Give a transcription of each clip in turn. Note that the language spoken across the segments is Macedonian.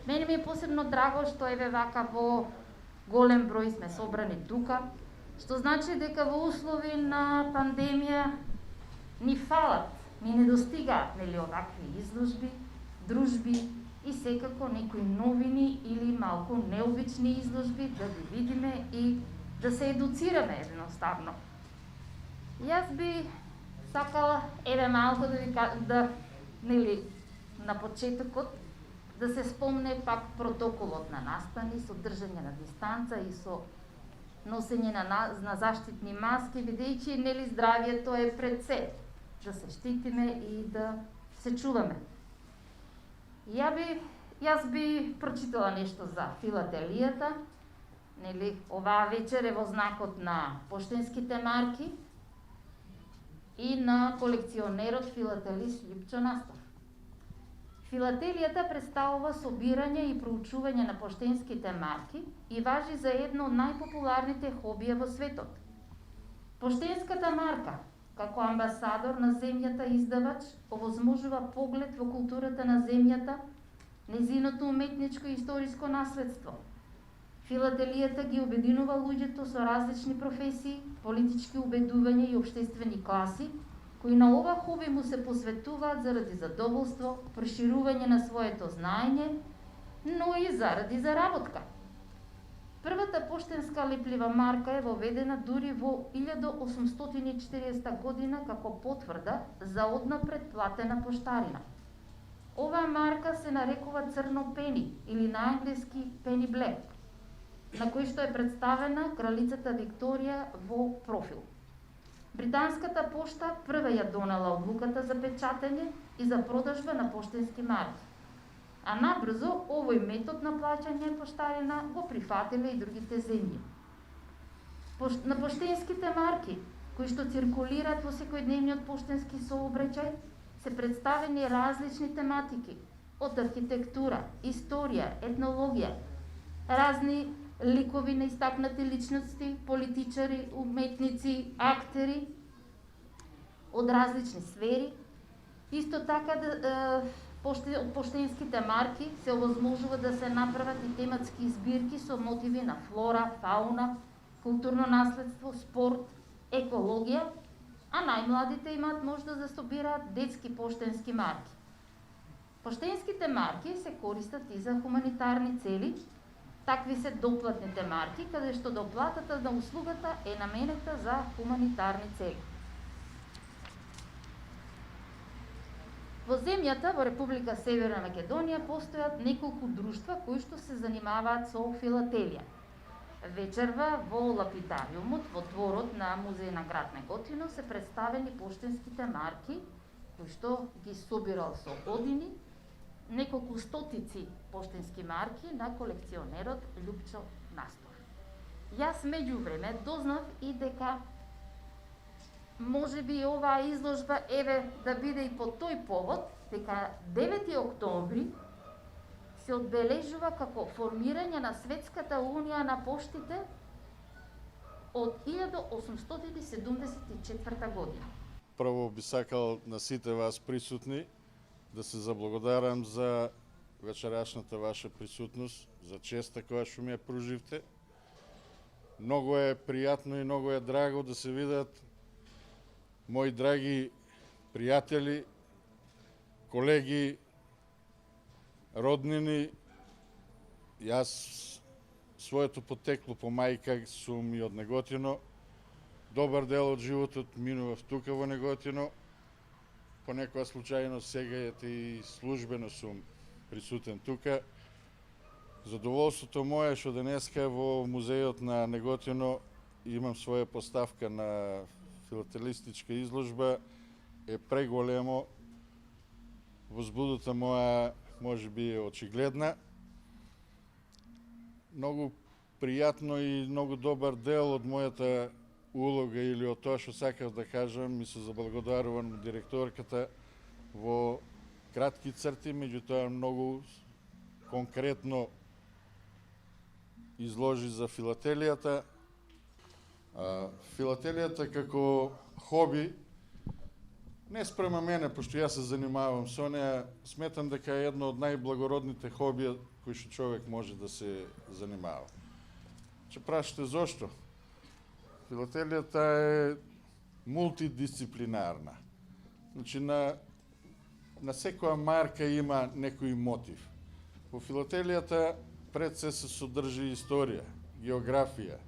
Мене ми е посебно драго што еве вака во голем број сме собрани тука, што значи дека во услови на пандемија ни фалат, ни недостигаат нели овакви изложби, дружби и секако некои новини или малку необични изложби да ги видиме и да се едуцираме едноставно. Јас би сакала еве малку да ви да нели на почетокот да се спомне пак протоколот на настани со држање на дистанца и со носење на заштитни маски, бидејќи нели здравјето е пред се, да се штитиме и да се чуваме. Јас би прочитала нешто за филателијата, нели оваа вечер е во знакот на поштенските марки и на колекционерот филателист Љупчо Настор. Филателијата представува собирање и проучување на поштенските марки и важи за едно од најпопуларните хобија во светот. Поштенската марка, како амбасадор на земјата издавач, овозможува поглед во културата на земјата, незиното уметничко и историско наследство. Филателијата ги обединува луѓето со различни професии, политички убедувања и општествени класи, кои на ова хоби му се посветуваат заради задоволство, проширување на своето знаење, но и заради заработка. Првата поштенска леплива марка е воведена дури во 1840 година како потврда за однапред платена поштарина. Оваа марка се нарекува црно пени или на англиски пени блек, на кој што е представена кралицата Викторија во профил. Британската пошта прва ја донела одлуката за печатење и за продажба на поштенски марки. А набрзо овој метод на плаќање поштарина го прифатиле и другите земји. На поштенските марки, кои што циркулираат во секојдневниот поштенски сообраќај, се представени различни тематики, од архитектура, историја, етнологија, разни ликови на истакнати личности, политичари, уметници, актери од различни сфери. Исто така од поштенските марки се овозможува да се направат и тематски збирки со мотиви на флора, фауна, културно наследство, спорт, екологија, а најмладите имаат можност да собираат детски поштенски марки. Поштенските марки се користат и за хуманитарни цели. Такви се доплатните марки, каде што доплатата на услугата е наменета за хуманитарни цели. Во земјата, во Република Северна Македонија, постојат неколку друштва кои што се занимаваат со филателија. Вечерва во лапитариумот, во дворот на музеј на град Неготино, се представени поштенските марки, кои што ги собирал со години, неколку стотици поштенски марки на колекционерот Љупчо Настор. Јас меѓувреме дознав и дека можеби оваа изложба еве да биде и по тој повод, дека 9 октомври се одбележува како формирање на Светската унија на поштите од 1874 година. Прво би сакал на сите вас присутни да се заблагодарам за вечерашната ваша присутност, за честа која што ми ја пруживте. Многу е пријатно и многу е драго да се видат мои драги пријатели, колеги, роднини. Јас своето потекло по мајка сум и од Неготино. Добар дел од животот минував тука во Неготино. По некоја случајно сега и службено сум присутен тука. Задоволството мое што денеска во музејот на Неготино имам своја поставка на филателистичка изложба е преголемо. Возбудата моја можеби е очигледна. Многу пријатно и многу добар дел од мојата улога или од тоа што сакав да кажам, ми се заблагодарувам директорката во кратки црти, меѓутоа многу конкретно изложи за филателијата. Филателијата како хоби Не спрема мене, пошто ја се занимавам со неа, сметам дека е едно од најблагородните хобија кои што човек може да се занимава. Че прашате зошто? Филателијата е мултидисциплинарна. Значи, на секоја марка има некој мотив. Во филателијата пред се содржи историја, географија,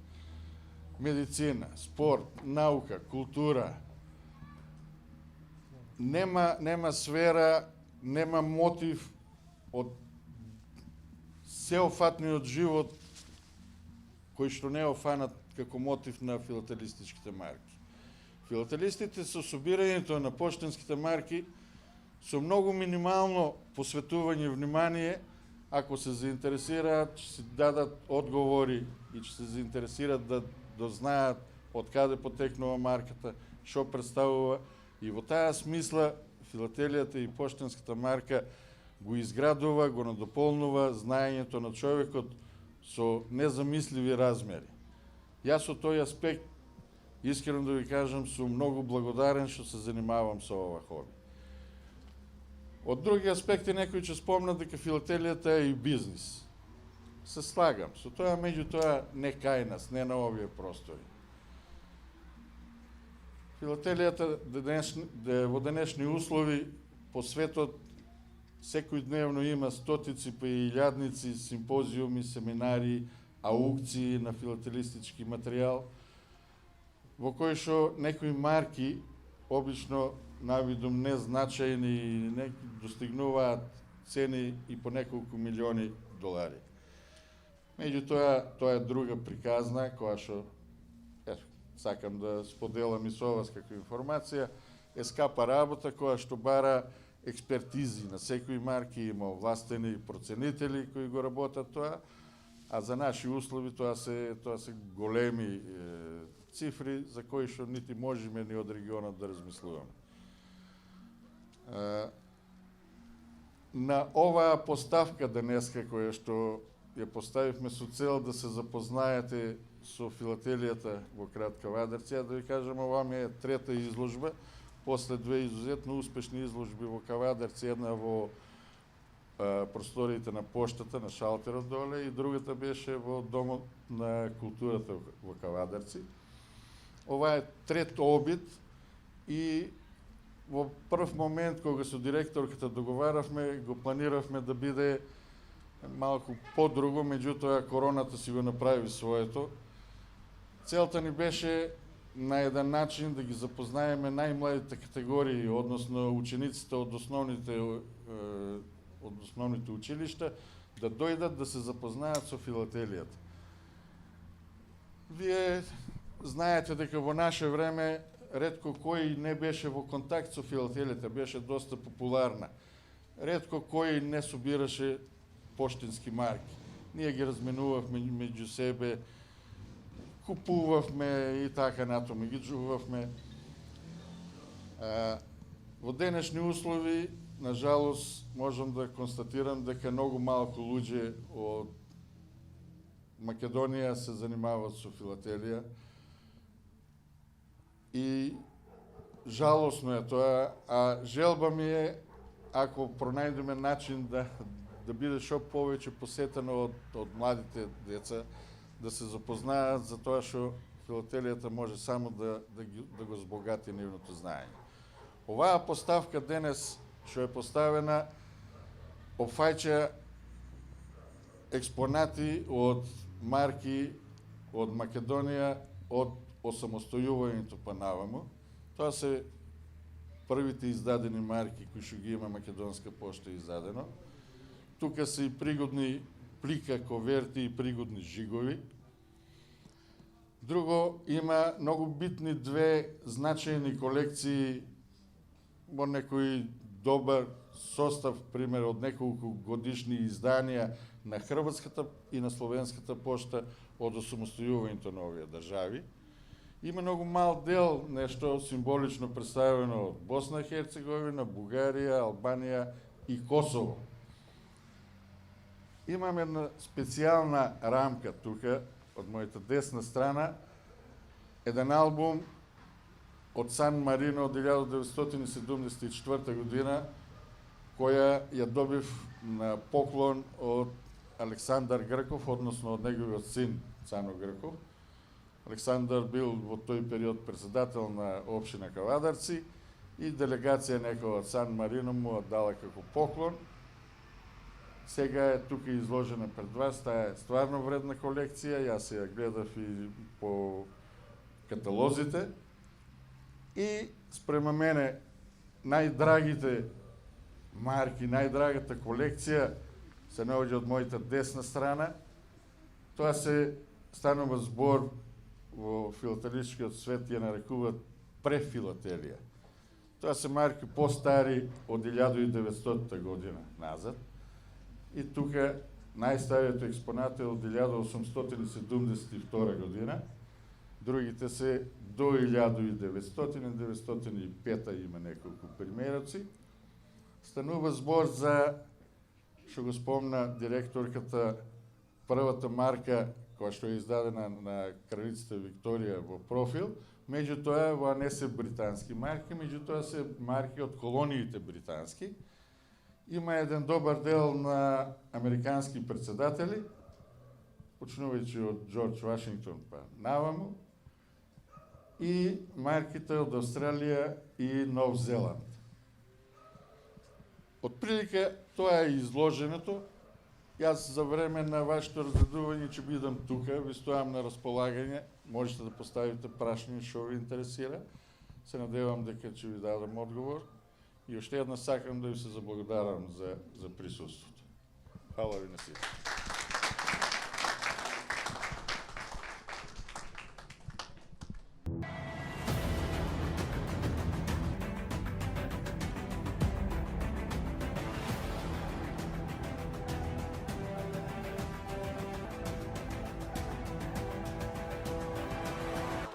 медицина, спорт, наука, култура. Нема сфера, нема мотив од сеофатниот живот кој што не е офанат како мотив на филателистичките марки. Филателистите со собирањето на поштенските марки со многу минимално посветување внимание, ако се заинтересираат, ќе се дадат одговори и ќе се заинтересираат да дознаат од каде потекнува марката, што представува, и во таа смисла филателијата и поштенската марка го изградува, го надополнува знаењето на човекот со незамисливи размери. Јас со тој аспект, искрено да ви кажам, сум многу благодарен што се занимавам со ова хоби. Од други аспекти некој ќе спомнат дека филателијата е и бизнис. Се слагам со тоа, меѓутоа не кај нас, не на овие простори. Филателијата во денешни услови по светот секојдневно има стотици па и илјадници симпозиуми, семинари, аукции на филателистички материјал, во кои што некои марки, обично навидум незначајни, достигнуваат цени и по неколку милиони долари. Меѓутоа, тоа е друга приказна, која што сакам да споделам и со вас како информација, е скапа работа која што бара експертизи на секои марки, има овластени проценители кои го работат тоа, а за наши услови тоа се големи цифри за кои што нити можеме ни од регионот да размислуваме. На оваа поставка денеска која што ја поставивме со цел да се запознаете со филателијата во град Кавадарци, да ви кажам, ова ми е трета изложба, после две изузетно успешни изложби во Кавадарци, една во просториите на поштата, на шалтерот доле, и другата беше во Домот на културата во Кавадарци. Ова е трет обид и во прв момент, кога со директорката договаравме, го планиравме да биде малку подруго, меѓутоа короната си го направи своето. Целта ни беше на еден начин да ги запознаеме најмладите категории, односно учениците од основните училишта, да дојдат да се запознаат со филателијата. Вие знаете дека во наше време ретко кој не беше во контакт со филателијата, беше доста популарна. Ретко кој не собираше поштенски марки. Ние ги разменувавме меѓу себе, купувавме и така натаму, ги джувавме. Во денешни услови, на жалост, можам да констатирам дека многу малку луѓе од Македонија се занимаваат со филателија. И жалосно е тоа, а желба ми е, ако пронајдеме начин да биде што повеќе посетено од младите деца, да се запознаат за тоа што филателијата може само да го збогати нивното знаење. Оваа поставка денес што е поставена опфаќа експонати од марки од Македонија од осамостојувањето па наваму. Тоа се првите издадени марки кои што ги има Македонска пошта издадено. Тука се и пригодни плика, коверти и пригодни жигови. Друго, има многу битни две значајни колекции во некој добар состав, пример од неколку годишни изданија на хрватската и на словенската пошта од осамостојувањето на овие држави. Има многу мал дел, нешто символично представено од Босна и Херцеговина, Бугарија, Албанија и Косово. Имам една специјална рамка тука, од мојата десна страна, еден албум од Сан Марино од 1974 година, која ја добив на поклон од Александар Грков, односно од неговиот син Цано Грков. Александар бил во тој период председател на општина Кавадарци и делегација некоја од Сан Марино му дала како поклон. Сега е тука изложена пред вас, таа е стварно вредна колекција, јас ја гледав и по каталозите. И спрема мене најдрагите марки, најдрагата колекција се наоѓа од мојата десна страна. Тоа се станува збор во филателичкиот свет ја нарекуваат префилателија. Тоа се марки постари од 1900 година назад. И тука најстариот експонат е од 1872 година. Другите се до 1900-1905 има неколку примероци. Станува збор за, што го спомна директорката, првата марка која што е издадена на кралицата Викторија во профил, меѓутоа во не се британски марки, меѓутоа се марки од колониите британски. Има еден добар дел на американски председатели, почнувајќи од Џорџ Вашингтон па наваму, и марките од Австралија и Нов Зеланд. Отприлика тоа е изложеното. Јас за време на вашето разгледување ќе бидам тука, ви стојам на располагање, можете да поставите прашање што ви интересира. Се надевам дека ќе ви дадам одговор. И уште една сакам да ви се заблагодарам за присуството. Хвала ви на сите.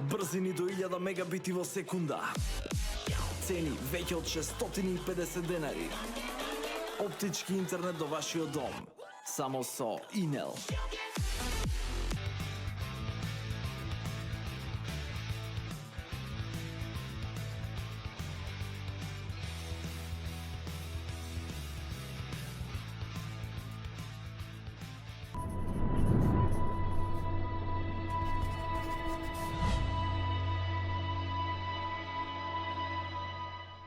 Брзини до 1000 мегабити во секунда. Цени веќе од 650 денари. Оптички интернет до вашиот дом. Само со Инел.